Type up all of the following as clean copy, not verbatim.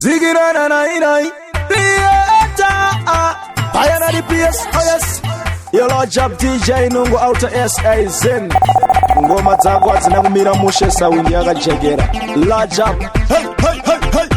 Ziggy na na na na, Theater. I am the PS, oh yes. Yo Lord Job DJ nungu outer SA Zen. Ngoma zangu zinangumira mushe sawindi yakajegera. Lord Job, hey hey hey hey.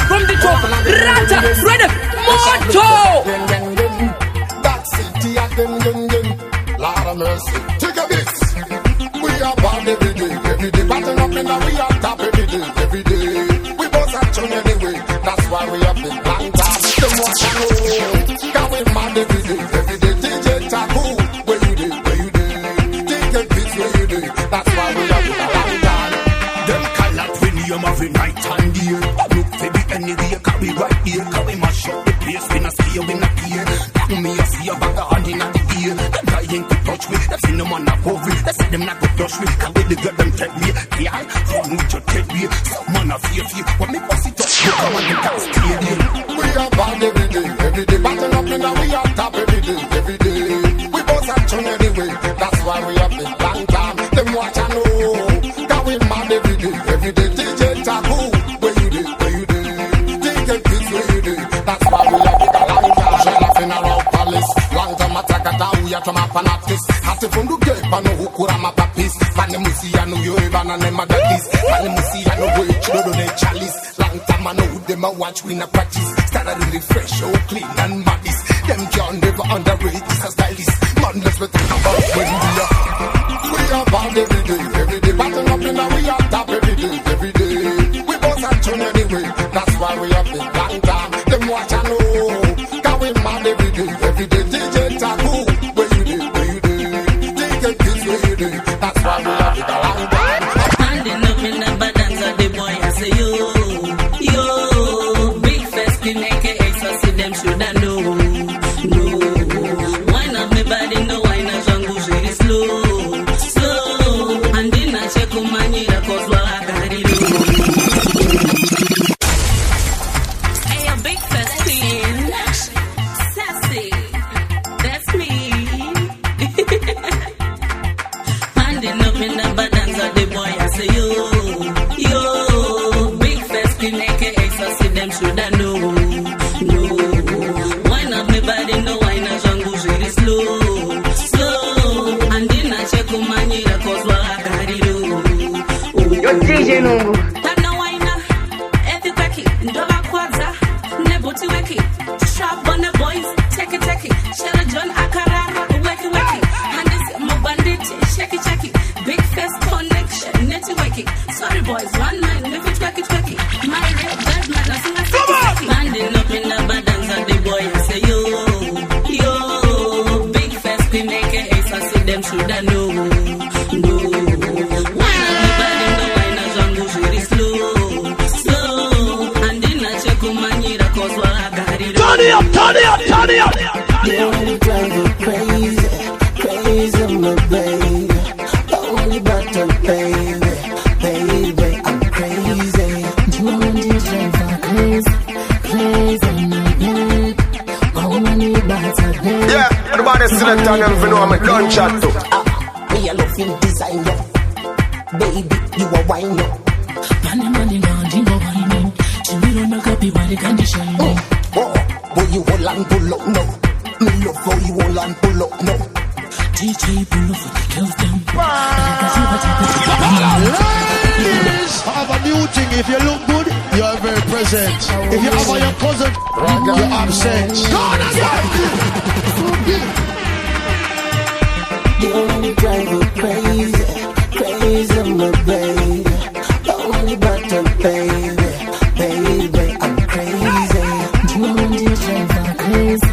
From the top, Rata, ready, Moto! That city of them, Lord of mercy, take a bit. We are born every day, batting up in our we are top every day. We both action anyway, that's why we have been long time. Them want to know, can we mad every day, DJ Taboo, where you did, take a bit where you did, that's why we have been a long time. Them cannot win you every night and day. Look for the enemy, can we right here, can we mash up the place, we not see you in the gear. Me a see a bag of hand in the ear. Them dying to touch me, them see no man not over me. They say them not go touch me, can we the girl them take me. Yeah, run with your take me. Some man a fear, when me pass it up, you come and you can't stay there. We are born every day, batting up in the we are top every day. We both action anyway, that's why we have been long time. Them watch and know, can we mad every day, DJ Taboo, where you did, take a piece where you did, that's why we have been a long time. Shell off in a rock palace, long time attack at our ya toma panatis. Hati fundu ge pano hukura mapapis. Pane musi ya no yo evana ne magadis. Pane musi ya no way chido ne chalice. Long time I know them a watch we na practice. Started really fresh, oh clean and modest. Them can't never underrate this a stylist. Man, let's be talking about when we are bad every day, every day. Batting up in our we are top every day, every day. We both are tune anyway. That's why we have been long time. Them watch I know. Cause we mad every day, every day. DJ Taku, where you did, where you did. DJ Kids, where you did. That's why we have been a long time. Standing up in the badanza, the boy I say yo, big festin aka so see them shoulda know. No, why not me body no why not jangu very slow, and then I check on my knee cause what I got it. Hey, a big festin, sassy, that's me. Standing up in the badanza, the boy I say yo, big festin aka so see them shoulda know. No, why not me body no why not jangu very slow, and then I check on my knee cause what I got it. Yo DJ Nungu. Tana waina, ethi kweki, ndoba kwanza, nebuti weki, sharp on the boys, take it, Shella John Akarara, weki, and this mobanditi, sheki, big face connection, neti weki, sorry boys, one night, never tweki, my red bad man, I sing a seki, standing up in the badanza, the boy, I say yo, big face queen, aka, so see them shoulda know, no, why not me body, no, why not jangu very slow, and then I check on my knee, cause what I got it. Turn it up. You only drive you crazy, my baby. Only butter, baby, I'm crazy. You only drive you crazy, my baby. Only butter, baby. Yeah, everybody select on them for know I'm a done chat too. Me a loving designer, baby, you a wine up. Money, jingle whining. She don't make up body condition. Boy, you hold and pull up, no. Me love how you hold and pull up, no. DJ pull up for the kills them. Ladies, have a new thing. If you look good, you are very present. If you have your cousin, you're absent. You only drive you crazy, my baby. Only butter, baby, I'm crazy. You only drive her crazy,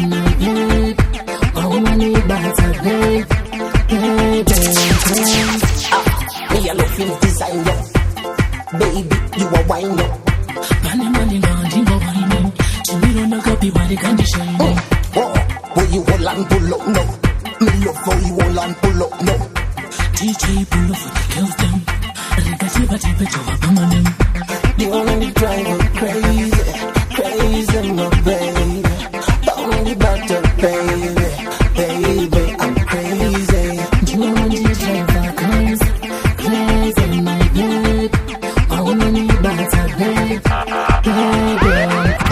my babe. Only butter, babe. Me a loving designer, baby, you a wine up. Money, jingle whining. She don't make up body condition. Boy, you hold and pull up, no. Me love how you hold and pull up, no. DJ pull up for the kills them. You only drive you crazy, my baby. Only butter, baby, I'm crazy. You only drive her crazy, my babe. Only butter, babe.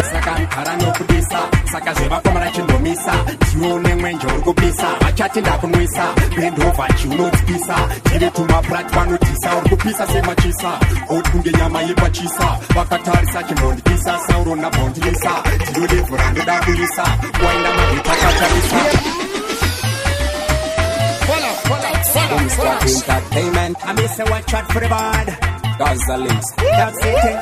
Sakankara no kudisa, sakazeva komara chindomisa, tione mwenje urikupisa, vachati ndakunwisa, bend over chiunotipisa, tiri tumapurati vanotisa, urikupisa semachisa, otunge nyama yepachisa, vakatarisa chimbondikisa, saurona bondilisa, tinodevhura ndoda kuisa, waenda madhetakatarisa. Mr. Entertainment, I miss a watch out for the bad. Gaza links, that's it.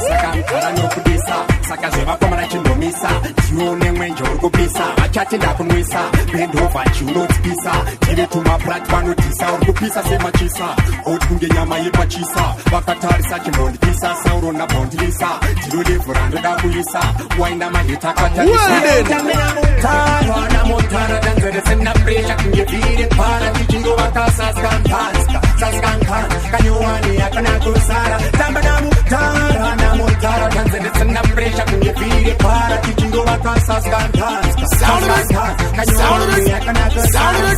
Sakankara no kudisa, sakazeva komara chindomisa, tione mwenje urikupisa, vachati ndakunwisa, bend over chiunotipisa, tiri tumapurati vanotisa, urikupisa semachisa, otunge nyama yepachisa, vakatarisa chimbondikisa, saurona bondilisa, tinodevhura ndoda kuisa, waenda madhetakatarisa. Mutara danzeresena presha kungevire para tichingova saskankan kanyuwani akana kusara tamba na mutara danzeresena presha kungevire para tichingova saskankan kanyuwani akana kusara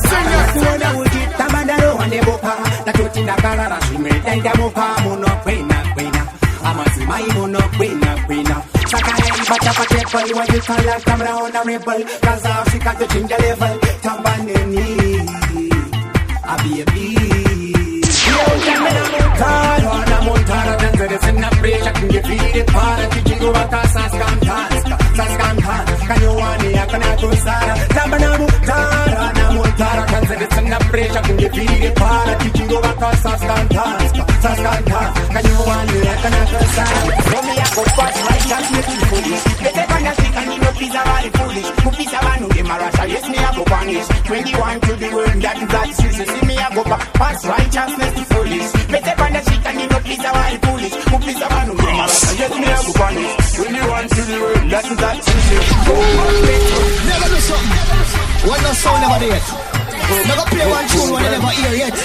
kuona uji tamba ndaro wandeboka natoti ndakarara zvimwe daindamoka muno kwena amazimai muno kwena sakaenda But up a table, what you call a camera honorable. Cause Africa to change the level. Tambanini, a baby. Yo, Jamina Montana, Wana Montana, dance to the celebration. Can you feel it? Para, teaching over Saskan Dance. Can you want it? I can have to Sara. Jamina Montana, Wana Montana, dance to the celebration. Can you feel it? Para, teaching over Saskan Dance. Can you want it? I can have to Sara. For me, I go fast, right? Just make me foolish. They take on the stick and you know pizza very foolish. Who pizza man who get marasha? Yes, me I go punish. 21 to the world, that is that is. See me I go past righteousness to foolish. They take on the stick and you know pizza very foolish. Who pizza man who get marasha? Yes, me I go punish. 21 to the world, that is that is. Never do something. One no sound never there. Never play one tune when I never hear yet.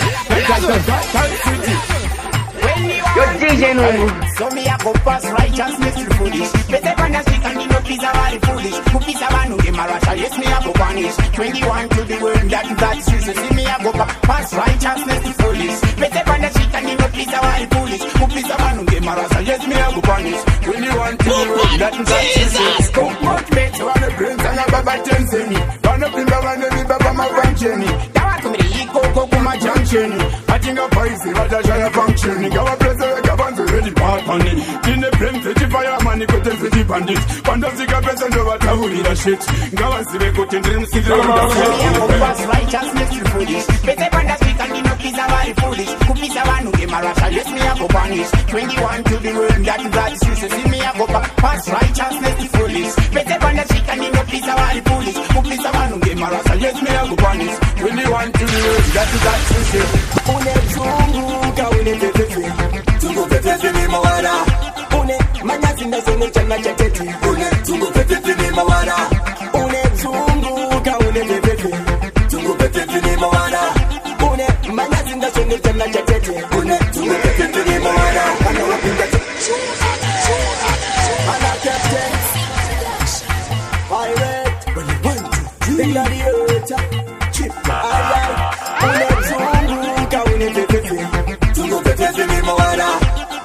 Yo DJ Nungu. So me I go past righteousness to foolish. Better on the street and you know pizza very foolish. Who pizza man who get marasha? Yes, me I go punish. 21 to the world, that is true. So see me I go past righteousness to foolish. Better on the street and you know pizza very foolish. Who pizza man who get marasha? Yes, me I go punish. 21 to the world, that is true. Come much better on the prince and a baba tenseni. Run up in the one and the baba my function. That was me the go my junction. I think I'm poison, but I try to function. Go a place where I want to ready part on it. In the plane, 50 fireman, you could tell 50 bandits. Fantastic person over travel in a shit. Go and see me put in dreams. See the righteousness to foolish. Better fantastic and you know pizza very foolish. Who pizza one who get marasha? Yes, me I go punish. 21 to the world, that is true. So see me I go past righteousness to foolish. Better fantastic and you know pizza very foolish. Who pizza one who get marasha? Yes, me I go punish. 21 to the world, that is true. Une tunguka une pepepe. Tungu pepepe ni mawara. Une manyazi na zone chana chateti. Une tungu pepepe ni mawara. Une tunguka une pepepe. Tungu pepepe ni mawara. Une manyazi na zone chana chateti. Une tungu pepepe ni mawara. Ana wapinga ana captain. Pirate. When you want to. They got the earth. Chip. Alright. Une tunguka une pepepe. Tungu pepepe ni mawara.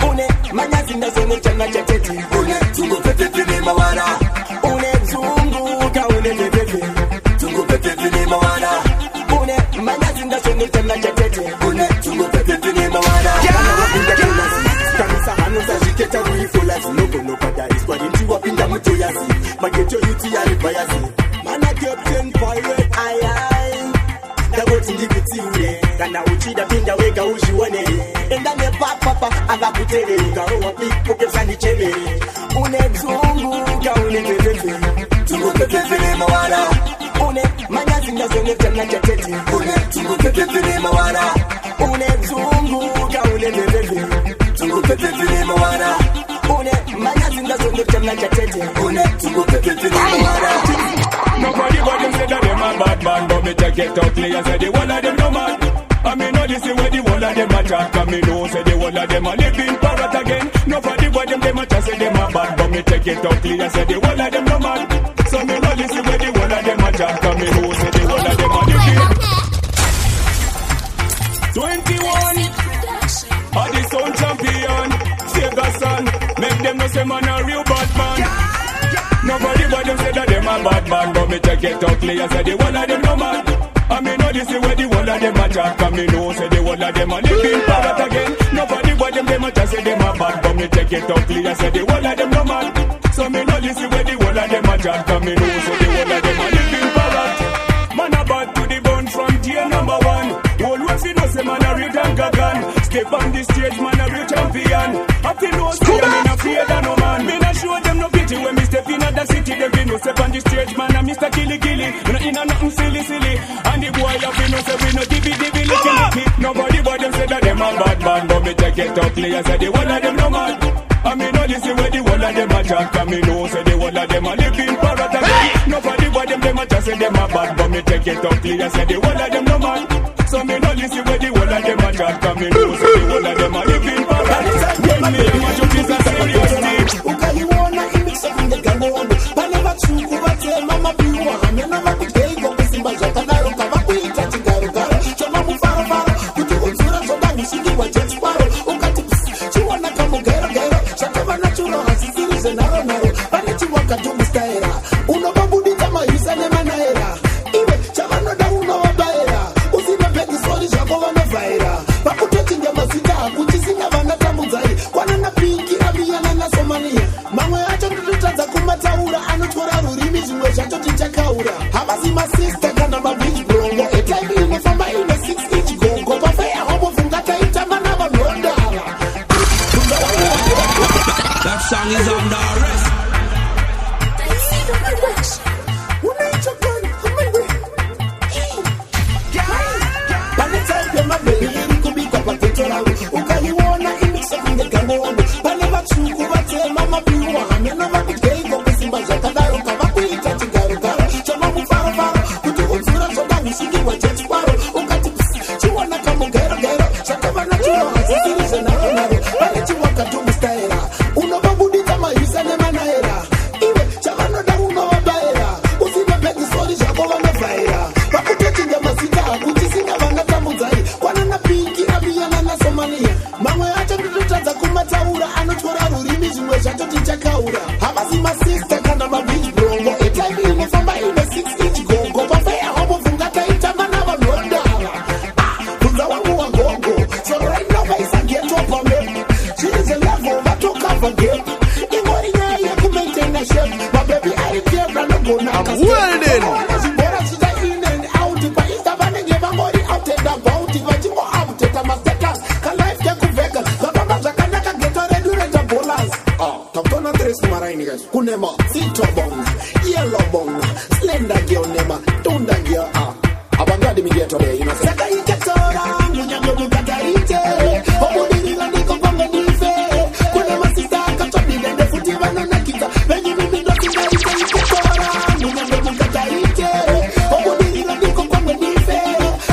Une manyazi na zone chana chateti. Une tungu pepepe ni mawara. Une tunguka une pepepe. Tungu pepepe ni mawara. Une manyazi na zone chana chateti. Une tungu pepepe ni mawara. Kanisa hanuza jiketa ruifulazi. Noko nopata iswa nintiwa pinda mtu yazi. Magecho yuti ya ribayazi. Mana captain pirate ayai. Dago tindipiti ule. Kana uchida pinda wega ujiwane. Enda ne papa agakutere. Karo wapi poke sani cheme. Une tunguka une pepepe. Tungu pepepe ni mawara. Une manyazi na zone chana chateti. Une tungu pepepe ni mawara. Une tunguka une pepepe. Tungu pepepe ni mawara. Une manyazi na zone chana chateti. Une tungu pepepe ni mawara. Nobody but them say that them a bad man, but me take it out clear, say the whole of them no mad. I mean, no, this is where the whole of them a chat, cause me know, say the whole of them a living parrot again. Nobody but them a chat, say them a bad, but me take it out clear, say the whole of them no mad. So me know this is where the whole of them a chat, cause me know, say the whole of them a living. 21, are the sound champion, save the sun, make them know say man a real bad man. Nobody but them say that them a bad man, but me take it out clear, say the whole of them no mad. I mean, no, this is where the whole of them a chat, cause me know, say the whole of them a living parrot again. Nobody but them a chat, say them a bad, but me take it out clear, say the whole of them no mad. So me know this is where the whole of them a chat, cause me know, say the whole of them a living parrot. Man a bad to the bone from tier number one. Whole world fi know say man a real Gagan. Step on the stage, man a real champion. Happy know say I'm in a fear than no man. Me not show them no pity when me step in at the city. Them fi know step on the stage, man a Mr. Killy Killy. No in a nothing silly. And the boy a fi know say we no divi licky. Nobody but them say that them a bad man, but me take it up clear, say the whole of them no mad. I mean know this is where the whole of them a chat, cause me know say the whole of them a living parrot again. Nobody but them a chat, say them a bad, but me take it up clear, say the whole of them no mad. So me know this is where the whole of them a chat, cause me know say the whole of them a living parrot. When me a match up is a serious thing. Ukaliona imiksa kunde gamondo. Pane vachuku vate mama biwa. Amena vakutego kusimba jata naro kava kuita chigaro karo. Chama mufaro kuti uzura zoba nishiki wa jet sparrow. Ukati chiwana kamo gero. Shakava natural hasisiri zenaro. Pane chiwaka nema, sito bong, yellow bong, slender girl nema, tunda girl Abangadi mi get today, you know. Saka ikatora, munyango mukataite. Obodi nila niko panga nife. Kuna masista kachoni dende futi banana kita. Venye mimi ndo kingaite ikatora, munyango mukataite. Obodi nila niko panga nife.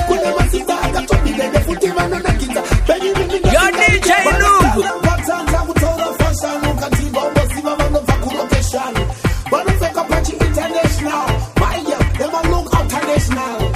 Kuna masista kachoni dende futi banana kita. Venye mimi ndo DJ Nungu. Watanza kutora fashion, ukatiba umasiva mano vakulocation. Wanafeka pachi international. Maya, them a look international.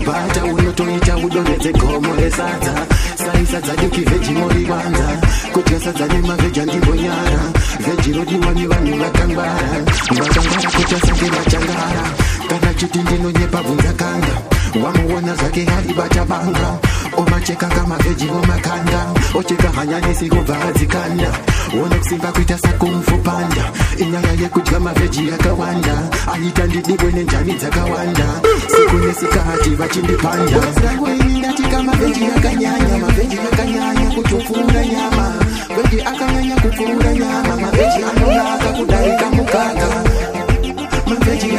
Bata unotoita udonete gomo resata saisa zaduki veji mori wanza kutesa zanyema veja ndimbo nyara veji rodi wani wani wakambara kutesa kema changara kana chitindino nyepa vunza kanga wamuona zake hadi bata banga omacheka kama veji omakanda ocheka hanyani sigo vazi kanda wona kusimba kuitasa kumfupanda inyaya yekujama veji yakawanda ayitandidibwe nenjani zakawanda sikune sikati vachindipanda zangu inindati kama veji yakanyanya maveji yakanyanya kutofura nyama veji akanyanya kufura nyama maveji anonaka kudarika mukaka maveji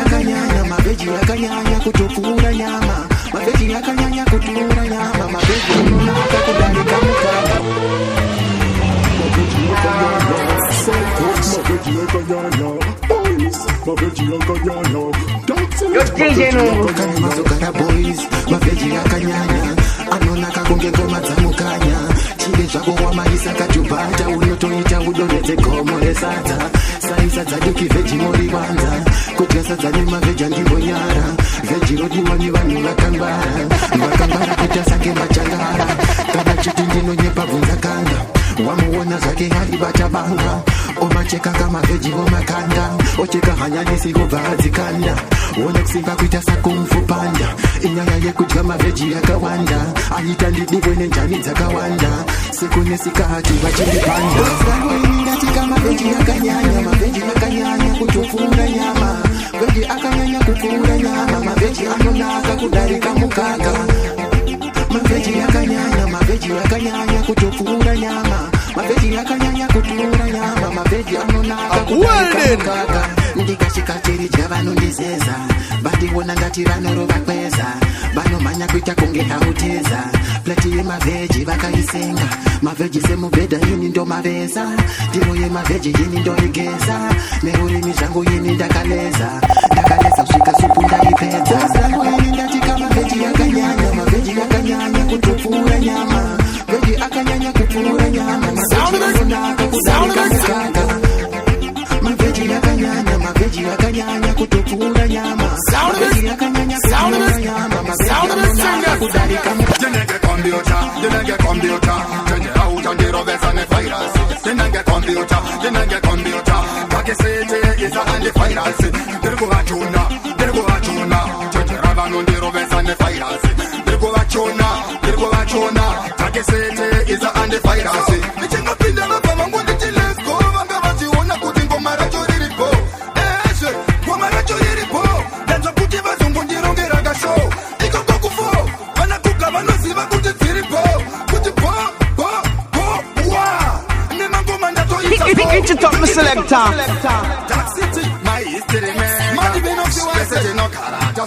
yakanyanya kutofura nyama maveji yakanyanya kutufura nyama maveji anonaka kudarika mukaka Yo DJ Nungu. Mazokara boys, maveji yakanyanya anonaka kunge ngoma dzamukanya chile zvako wamaisa kachubata unotoita udonete gomo resata saisa dzaduki veji mori wanza kujasa dzane maveji andimbo nyara veji rodiwani vanhu vakangwara kutasake machangara kana chiti ndinonyepa bvunza kanga wamuona zvake hadi bata banga omacheka kama veji omakanda ocheka hanyanyisi kubva adzikanda wona kusimba kuita sakumfupanda inyaya yekudya maveji yakawanda aita ndidibwe nenjani dzakawanda sekune sikati vachindipanda zangu iningati kama veji yakanyanya kutofura nyama veji akanyanya kufura nyama maveji anonaka kudarika mukaka maveji yakanyanya kutofura nyama maveji yakanyanya kutofura nyama maveji anonaka kudarika mukaka ndikashikachiri chavanondizeza vandiona ngati vanorova kweza vanomhanya kuita kunge hauteza plati yemaveji vakaisenga maveji semubhedha ini ndomaveza ndiro yemaveji ini ndoigeza neurimi zvangu ini ndakaleza kusvika supu ndaipedza zangu ini ndatika maveji yakanyanya kutopfuura nyama veji akanyanya kupfuura nyama maveji anonaka kudarika mukaka maveji yakanyanya kutopfuura nyama maveji yakanyanya kutopfuura nyama maveji anonaka kudarika You nigga computer, turn it out and the rovers and the virus. You nigga computer, Kaki City is a antivirus. There go a tuna, turn it around on the rovers and the virus. There go a tuna, Kaki City is a antivirus. You check up in the map, I'm going to let's go. I'm going to want to put in Comaracho Ripo. Comaracho Ripo. That's a put him as on the Rongeraga show. You go go for. It's a top selector. Dark City, my history man. Money been off the west, no character.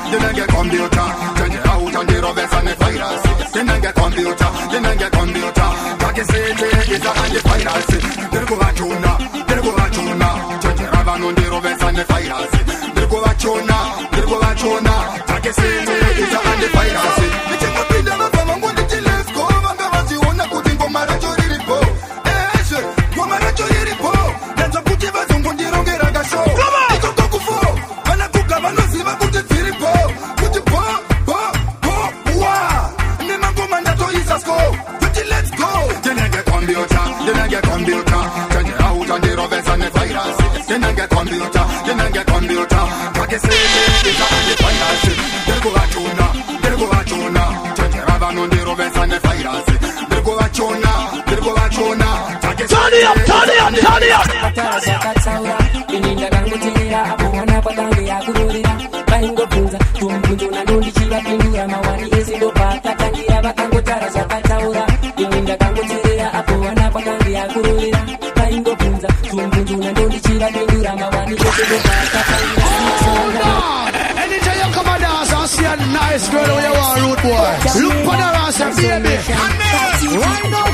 You nigga computer, turn it out on the rovers and the virus. You nigga computer, Kaki City is a antivirus. There go a tuna, turn it around on the rovers and the virus. There go a tuna, Kaki City is a antivirus. You check up in the map, I'm going to let's go. I'm going to want to put in Comaracho Ripo. Comaracho Ripo. That's a put him as on the Rongeraga show. Come on! You go for. When I cook up, I know see my put it Ripo. Put it Ininda kangutirira abuwana patange yakururira vaingobvunza tumbunzo nanondichiva pindura mawani ese ndopakatangira vakangotara zvakataura ininda kangutirira abuwana patange yakururira vaingobvunza tumbunzo nanondichiva pindura mawani ese ndopakatangira. Anytime you come and dance and see a nice girl when you want rude boy, look for the ass and baby. Right now,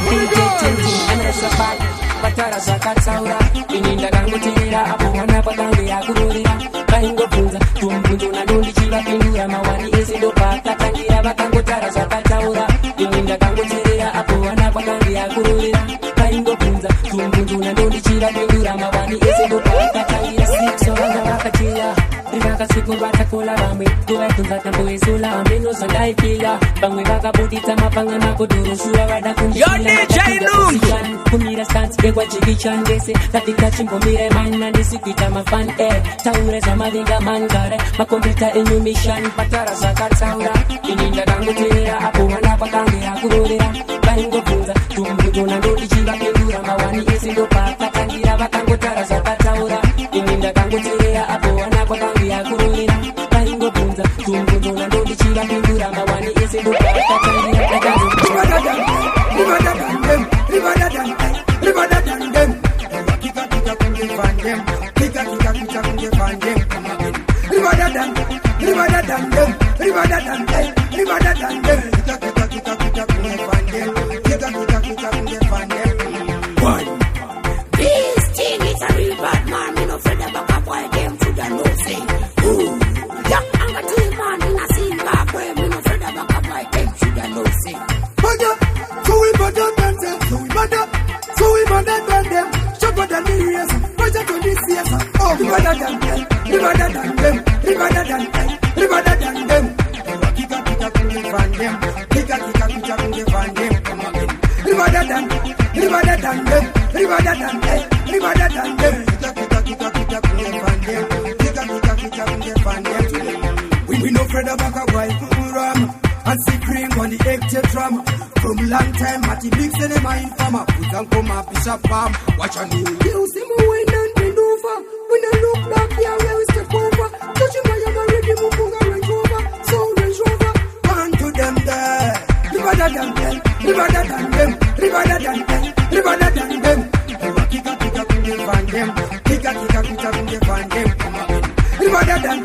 Patara zakatsaura ininda kangutirira abuwana patange yakururira vaingobvunza tumbunzo nanondichiva pindura mawani ese ndopakatangira vakangotara zvakataura ininda kangutirira abuwana patange yakururira vaingobvunza tumbunzo nanondichiva pindura mawani ese ndopakatangira. Sivanga vakachira rivakasikurvatakola vamwe kuvaibvunza tambo yesola hambe nozvandaipira vamwe vakabuditsa mapanga makodhoroshuva vada kumira stansi bekwajikichan vese tatikachimbomirai mana ndisikuita mafan taure zvamavinga mangare makombiyuta enyumishan patara zvakatsaura ininda kangutirira abuwana pakange yakurorera vaingobvunza tumbunzo nanondichiva pindura mawani ese ndopakatangira vakangotara zvakataura ininda kangutirira abuwana pakange yakurorera vaingobvunza tumbunzo nanondichiva pindura mawani ese ndopakatangira. This thing is a real bad man. Me no afraid about a boy. Them should have no say. Yeah, I'm a team man in a scene back where me no afraid about a boy. Them should have no say. So we better than them. So we better than them. Sharper than the race. Better to this year. Oh, we better than them. We better than them. We better than them. We better than them. Kika van them. Kika van them. Come again. We better than them. We better than them. We better than them. We better than them. Kika van them. Kika van them. We no afraid about a boy. Ram and see cream on the egg drum. From long time, Matty Biggs and them are in farmer. Put and come up, Bishop Farm. Watch on you. You see me wine and bend over. When I look back here, where we step over. Touching my young already, Mumunga Range Rover. So Range Rover, on to them there. River than them, river than them, river than them, river than them. Kika van them, kika van them. Come again. River than them,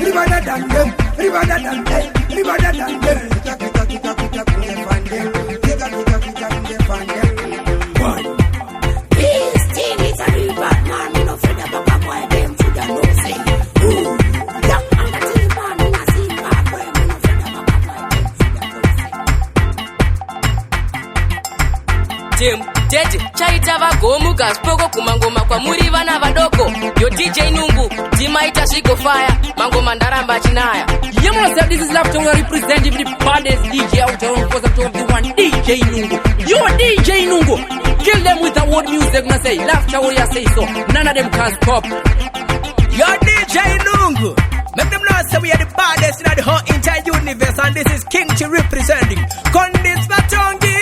river than them, river than them, river than them. Kika van them. This thing is a real bad man. Me no afraid about a boy. Them should have no say. Yeah, I'm a team man in a scene back where me no afraid about a boy. Them should have no say. Jim, Jeje, chaita vagomu gaspoko kumangoma kwa muri vana vadoko. Yo DJ Nungu, Jimaita Shiko Fire, Mangoma Ndaramba Chinaya. You must have this is left to represent the baddest DJ out there because of the one DJ Nungu. You're DJ Nungu. Kill them with the word music, na say. Laughter warrior say so. None of them can stop. You're DJ Nungu. Make them know say we are the baddest in the whole entire universe, and this is King Chi representing Kondis Batongi.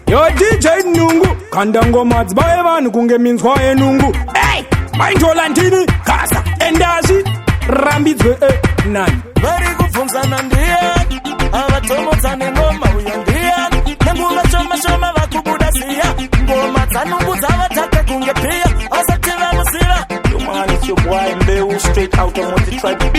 Yo DJ Nungu, kandango mats baevan kunge minzwa enungu. Hey, maintolantini kasa endazi rambidzwe nani. Vari kufunzana ndiye, avatomotane ngoma uya ndiye. Nenguva shoma vakubuda siya, ngoma dzanungu dzavatake kunge pia, asati vamusiva. Yo man, it's your boy Mbeu, straight out of Monty Tribe.